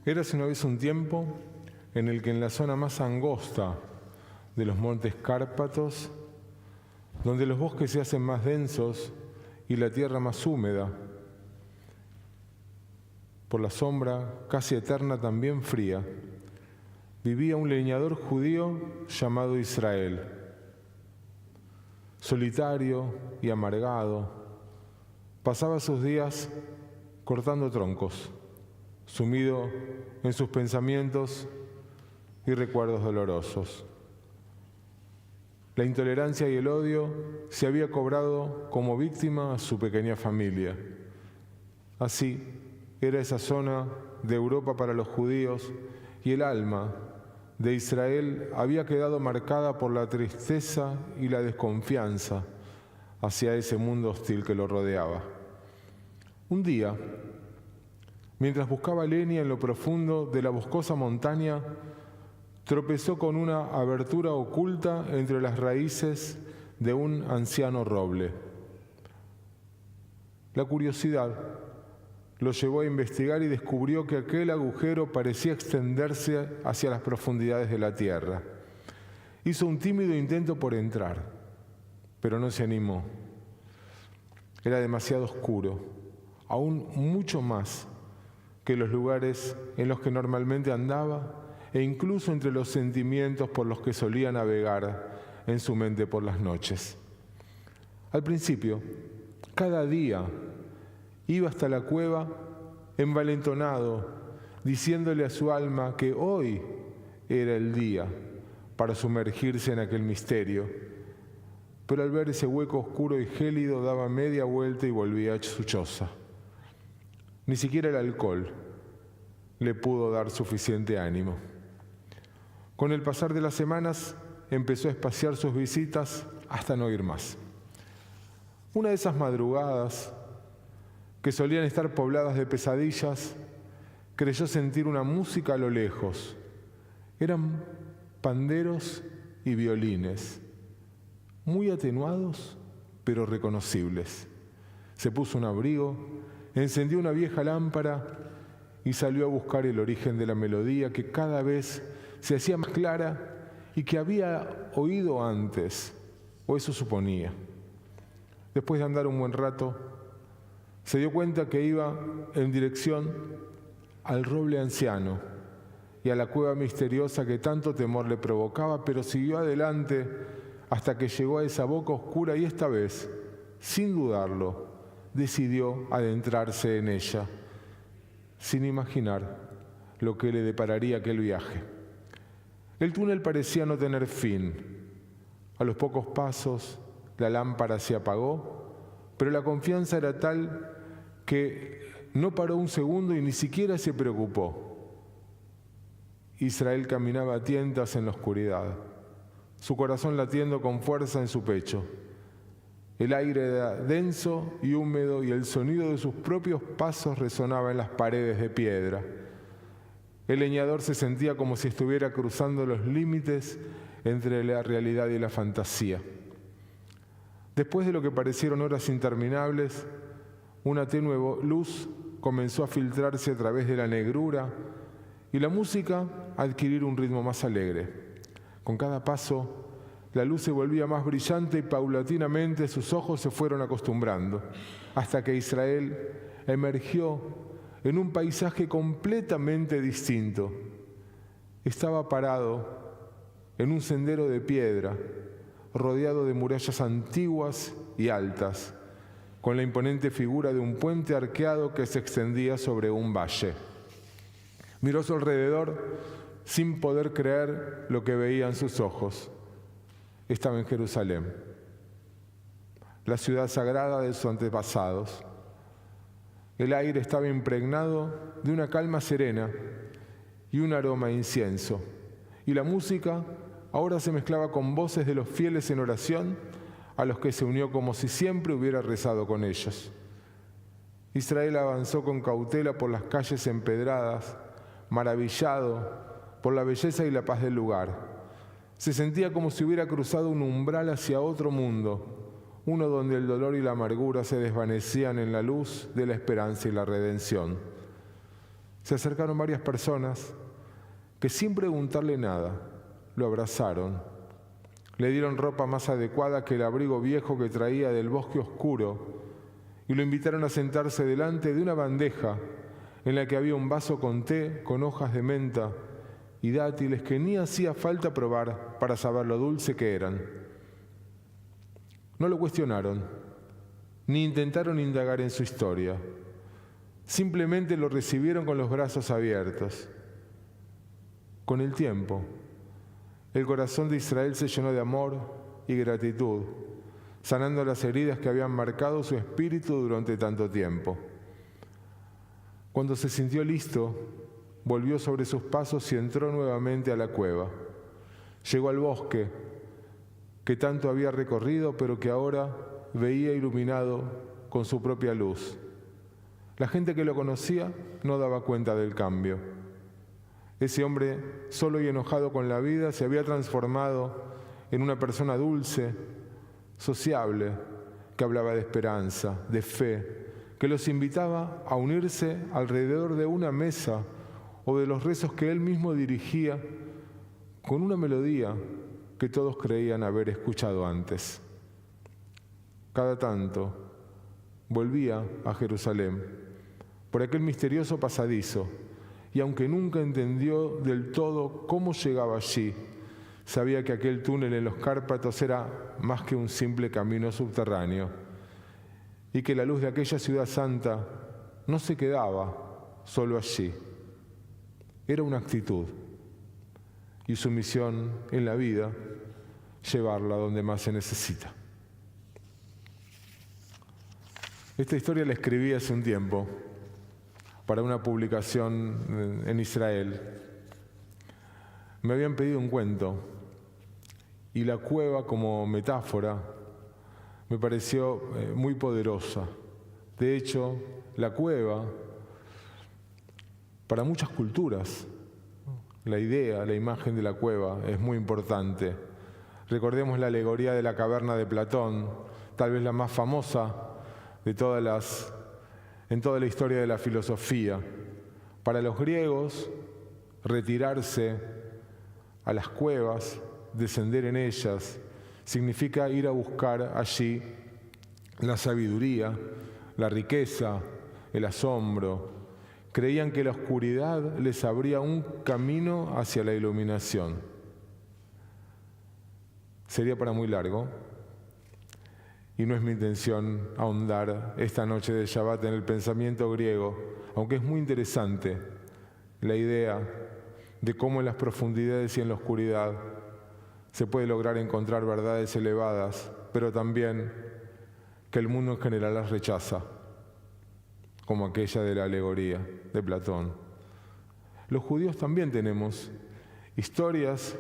Érase una vez un tiempo en el que en la zona más angosta de los montes Cárpatos, donde los bosques se hacen más densos y la tierra más húmeda, por la sombra casi eterna también fría, vivía un leñador judío llamado Israel. Solitario y amargado, pasaba sus días cortando troncos, sumido en sus pensamientos y recuerdos dolorosos. La intolerancia y el odio se había cobrado como víctima a su pequeña familia. Así era esa zona de Europa para los judíos, y el alma de Israel había quedado marcada por la tristeza y la desconfianza hacia ese mundo hostil que lo rodeaba. Un día, mientras buscaba leña en lo profundo de la boscosa montaña, tropezó con una abertura oculta entre las raíces de un anciano roble. La curiosidad lo llevó a investigar y descubrió que aquel agujero parecía extenderse hacia las profundidades de la tierra. Hizo un tímido intento por entrar, pero no se animó. Era demasiado oscuro, aún mucho más que los lugares en los que normalmente andaba e incluso entre los sentimientos por los que solía navegar en su mente por las noches. Al principio, cada día iba hasta la cueva envalentonado, diciéndole a su alma que hoy era el día para sumergirse en aquel misterio. Pero al ver ese hueco oscuro y gélido daba media vuelta y volvía a su choza. Ni siquiera el alcohol le pudo dar suficiente ánimo. Con el pasar de las semanas empezó a espaciar sus visitas hasta no ir más. Una de esas madrugadas que solían estar pobladas de pesadillas, creyó sentir una música a lo lejos. Eran panderos y violines, muy atenuados, pero reconocibles. Se puso un abrigo, encendió una vieja lámpara y salió a buscar el origen de la melodía que cada vez se hacía más clara y que había oído antes, o eso suponía. Después de andar un buen rato, se dio cuenta que iba en dirección al roble anciano y a la cueva misteriosa que tanto temor le provocaba, pero siguió adelante hasta que llegó a esa boca oscura y esta vez, sin dudarlo, decidió adentrarse en ella, sin imaginar lo que le depararía aquel viaje. El túnel parecía no tener fin. A los pocos pasos, la lámpara se apagó, pero la confianza era tal que no paró un segundo y ni siquiera se preocupó. Israel caminaba a tientas en la oscuridad, su corazón latiendo con fuerza en su pecho. El aire era denso y húmedo y el sonido de sus propios pasos resonaba en las paredes de piedra. El leñador se sentía como si estuviera cruzando los límites entre la realidad y la fantasía. Después de lo que parecieron horas interminables, una tenue luz comenzó a filtrarse a través de la negrura y la música a adquirir un ritmo más alegre. Con cada paso, la luz se volvía más brillante y paulatinamente sus ojos se fueron acostumbrando, hasta que Israel emergió en un paisaje completamente distinto. Estaba parado en un sendero de piedra, rodeado de murallas antiguas y altas, con la imponente figura de un puente arqueado que se extendía sobre un valle. Miró a su alrededor sin poder creer lo que veían sus ojos. Estaba en Jerusalén, la ciudad sagrada de sus antepasados. El aire estaba impregnado de una calma serena y un aroma a incienso, y la música ahora se mezclaba con voces de los fieles en oración, a los que se unió como si siempre hubiera rezado con ellos. Israel avanzó con cautela por las calles empedradas, maravillado por la belleza y la paz del lugar. Se sentía como si hubiera cruzado un umbral hacia otro mundo, uno donde el dolor y la amargura se desvanecían en la luz de la esperanza y la redención. Se acercaron varias personas que sin preguntarle nada lo abrazaron. Le dieron ropa más adecuada que el abrigo viejo que traía del bosque oscuro y lo invitaron a sentarse delante de una bandeja en la que había un vaso con té, con hojas de menta y dátiles que ni hacía falta probar para saber lo dulce que eran. No lo cuestionaron, ni intentaron indagar en su historia. Simplemente lo recibieron con los brazos abiertos. Con el tiempo, el corazón de Israel se llenó de amor y gratitud, sanando las heridas que habían marcado su espíritu durante tanto tiempo. Cuando se sintió listo, volvió sobre sus pasos y entró nuevamente a la cueva. Llegó al bosque que tanto había recorrido, pero que ahora veía iluminado con su propia luz. La gente que lo conocía no daba cuenta del cambio. Ese hombre, solo y enojado con la vida, se había transformado en una persona dulce, sociable, que hablaba de esperanza, de fe, que los invitaba a unirse alrededor de una mesa o de los rezos que él mismo dirigía con una melodía que todos creían haber escuchado antes. Cada tanto volvía a Jerusalén por aquel misterioso pasadizo y aunque nunca entendió del todo cómo llegaba allí, sabía que aquel túnel en los Cárpatos era más que un simple camino subterráneo y que la luz de aquella ciudad santa no se quedaba solo allí. Era una actitud y su misión en la vida, llevarla donde más se necesita. Esta historia la escribí hace un tiempo para una publicación en Israel. Me habían pedido un cuento y la cueva como metáfora me pareció muy poderosa. De hecho, la cueva, para muchas culturas, la idea, la imagen de la cueva es muy importante. Recordemos la alegoría de la caverna de Platón, tal vez la más famosa de en toda la historia de la filosofía. Para los griegos, retirarse a las cuevas, descender en ellas, significa ir a buscar allí la sabiduría, la riqueza, el asombro. Creían que la oscuridad les abría un camino hacia la iluminación. Sería para muy largo, y no es mi intención ahondar esta noche de Shabbat en el pensamiento griego, aunque es muy interesante la idea de cómo en las profundidades y en la oscuridad se puede lograr encontrar verdades elevadas, pero también que el mundo en general las rechaza, como aquella de la alegoría de Platón. Los judíos también tenemos historias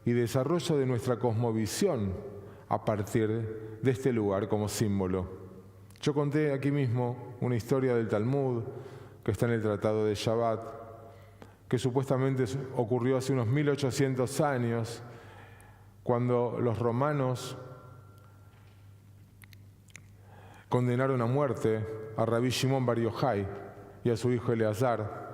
y desarrollo de nuestra cosmovisión a partir de este lugar como símbolo. Yo conté aquí mismo una historia del Talmud que está en el Tratado de Shabbat, que supuestamente ocurrió hace unos 1800 años, cuando los romanos condenaron a muerte a Rabí Shimon Bar Yochai y a su hijo Eleazar.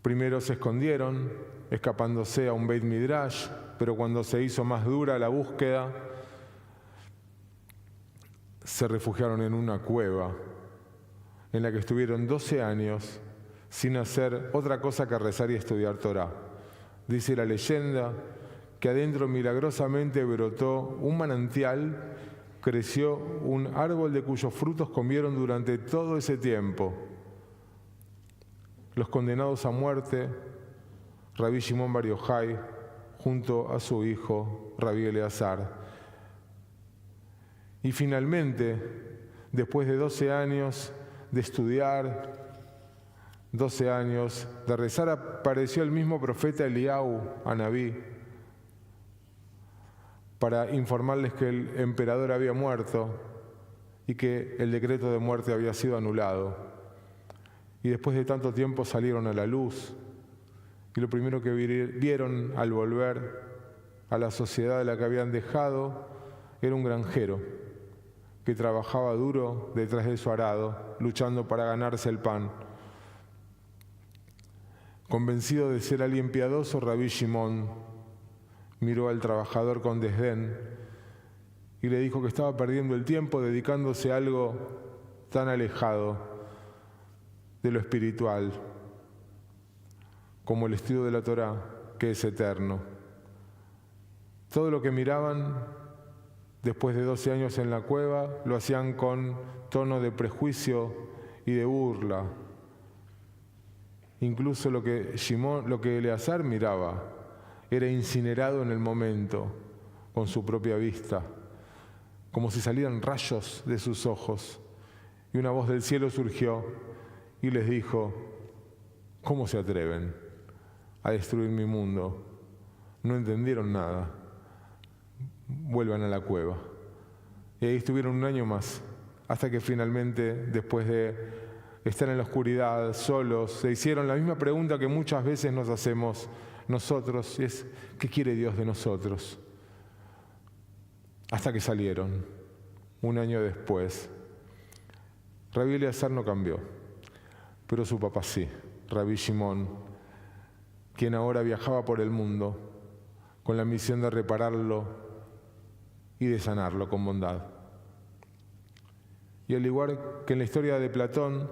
Primero se escondieron, escapándose a un Beit Midrash, pero cuando se hizo más dura la búsqueda, se refugiaron en una cueva en la que estuvieron 12 años sin hacer otra cosa que rezar y estudiar Torá. Dice la leyenda que adentro milagrosamente brotó un manantial, creció un árbol de cuyos frutos comieron durante todo ese tiempo. Los condenados a muerte, Rabí Shimon Bar Yochai, junto a su hijo, Rabí Eleazar. Y finalmente, después de 12 años de estudiar, 12 años de rezar, apareció el mismo profeta Eliyahu, Anabí, para informarles que el emperador había muerto y que el decreto de muerte había sido anulado. Y después de tanto tiempo salieron a la luz, y lo primero que vieron al volver a la sociedad de la que habían dejado era un granjero que trabajaba duro detrás de su arado, luchando para ganarse el pan. Convencido de ser alguien piadoso, Rabí Shimon miró al trabajador con desdén y le dijo que estaba perdiendo el tiempo dedicándose a algo tan alejado de lo espiritual como el estudio de la Torá, que es eterno. Todo lo que miraban después de 12 años en la cueva lo hacían con tono de prejuicio y de burla. Incluso lo que Eleazar miraba era incinerado en el momento con su propia vista, como si salieran rayos de sus ojos. Y una voz del cielo surgió y les dijo: ¿cómo se atreven a destruir mi mundo? No entendieron nada. Vuelvan a la cueva. Y ahí estuvieron un año más, hasta que finalmente, después de estar en la oscuridad, solos, se hicieron la misma pregunta que muchas veces nos hacemos nosotros, y es: ¿qué quiere Dios de nosotros? Hasta que salieron, un año después. Rabí Eleazar no cambió, pero su papá sí, Rabí Shimon, quien ahora viajaba por el mundo con la misión de repararlo y de sanarlo con bondad. Y al igual que en la historia de Platón,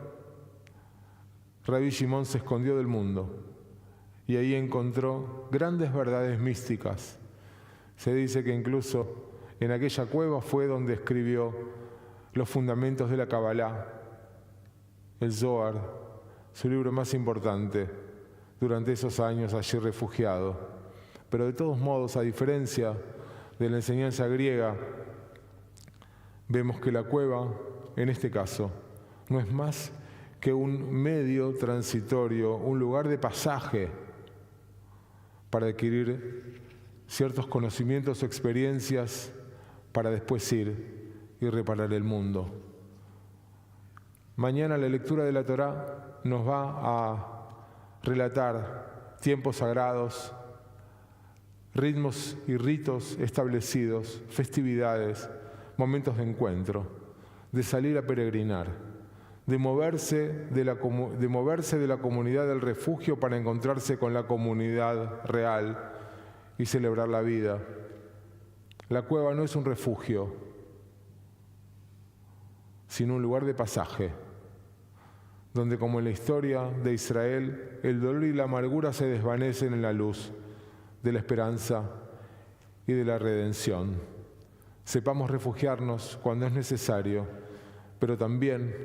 Rabí Shimon se escondió del mundo y ahí encontró grandes verdades místicas. Se dice que incluso en aquella cueva fue donde escribió los fundamentos de la Kabbalah, el Zohar, su libro más importante, durante esos años allí refugiado. Pero de todos modos, a diferencia de la enseñanza griega, vemos que la cueva, en este caso, no es más que un medio transitorio, un lugar de pasaje para adquirir ciertos conocimientos o experiencias para después ir y reparar el mundo. Mañana la lectura de la Torá nos va a relatar tiempos sagrados, ritmos y ritos establecidos, festividades, momentos de encuentro, de salir a peregrinar, de moverse de la comunidad del refugio para encontrarse con la comunidad real y celebrar la vida. La cueva no es un refugio, sino un lugar de pasaje, donde, como en la historia de Israel, el dolor y la amargura se desvanecen en la luz de la esperanza y de la redención. Sepamos refugiarnos cuando es necesario, pero también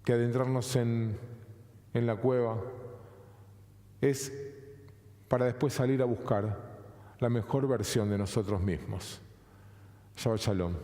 que adentrarnos en la cueva es para después salir a buscar la mejor versión de nosotros mismos. Shabbat Shalom.